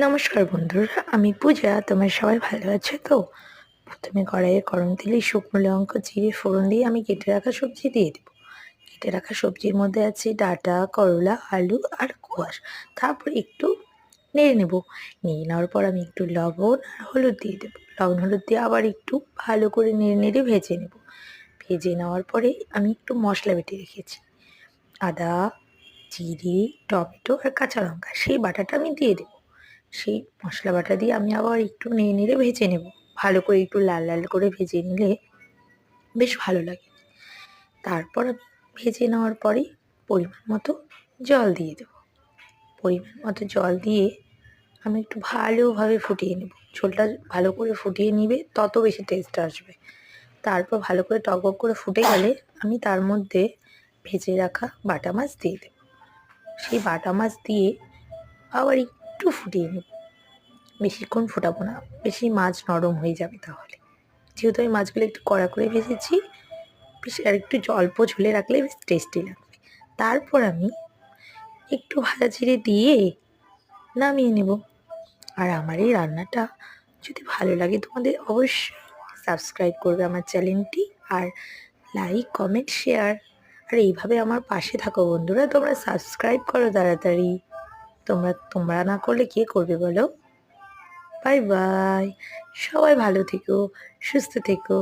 নমস্কার বন্ধুরা, আমি পূজা। তোমরা সবাই ভালো আছো তো? প্রথমে কড়াইয়ে গরম তেলে শুকনো লঙ্কা জিরে ফোড়ন দিয়ে আমি কেটে রাখা সবজি দিয়ে দেবো। কেটে রাখা সবজির মধ্যে আছে ডাঁটা, করলা, আলু আর কোয়াশ। তারপর একটু নেড়ে নেব। নেড়ে নেওয়ার পর আমি একটু লবণ আর হলুদ দিয়ে দেবো। লবণ হলুদ দিয়ে আবার একটু ভালো করে নেড়ে নেড়ে ভেজে নেব। ভেজে নেওয়ার পরে আমি একটু মশলা বেটে রেখেছি। আদা, জিরে, টমেটো আর কাঁচা লঙ্কা, সেই বাটাটা আমি দিয়ে দেবো। সেই মশলা বাটা দিয়ে আমি আবার একটু নেড়ে নেড়ে ভেজে নেব। ভালো করে একটু লাল লাল করে ভেজে নিলে বেশ ভালো লাগে। তারপর আমি ভেজে নেওয়ার পরেই পরিমাণ মতো জল দিয়ে দেবো। পরিমাণ মতো জল দিয়ে আমি একটু ভালোভাবে ফুটিয়ে নেব। ঝোলটা ভালো করে ফুটিয়ে নিবে, তত বেশি টেস্ট আসবে। তারপর ভালো করে টকবক করে ফুটে গেলে আমি তার মধ্যে ভেজে রাখা বাটা মাছ দিয়ে দেবো। সেই বাটা মাছ দিয়ে আবার একটু ফুটিয়ে নেব। বেশিক্ষণ ফোটাবো না, বেশি মাছ নরম হয়ে যাবে তাহলে। যেহেতু আমি মাছগুলো একটু কড়া করে ভেজেছি, বেশ আর একটু অল্প ঝোলে রাখলে বেশ টেস্টি লাগবে। তারপর আমি একটু ভাজা জিরে দিয়ে নামিয়ে নেব। আর আমার এই রান্নাটা যদি ভালো লাগে তোমাদের, অবশ্যই সাবস্ক্রাইব করবে আমার চ্যানেলটি, আর লাইক কমেন্ট শেয়ার। আর এইভাবে আমার পাশে থাকো বন্ধুরা, তোমরা সাবস্ক্রাইব করো তাড়াতাড়ি। তোমরা না করলে কে করবে বলো? Bye bye. সবাই ভালো থেকো, সুস্থ থেকো।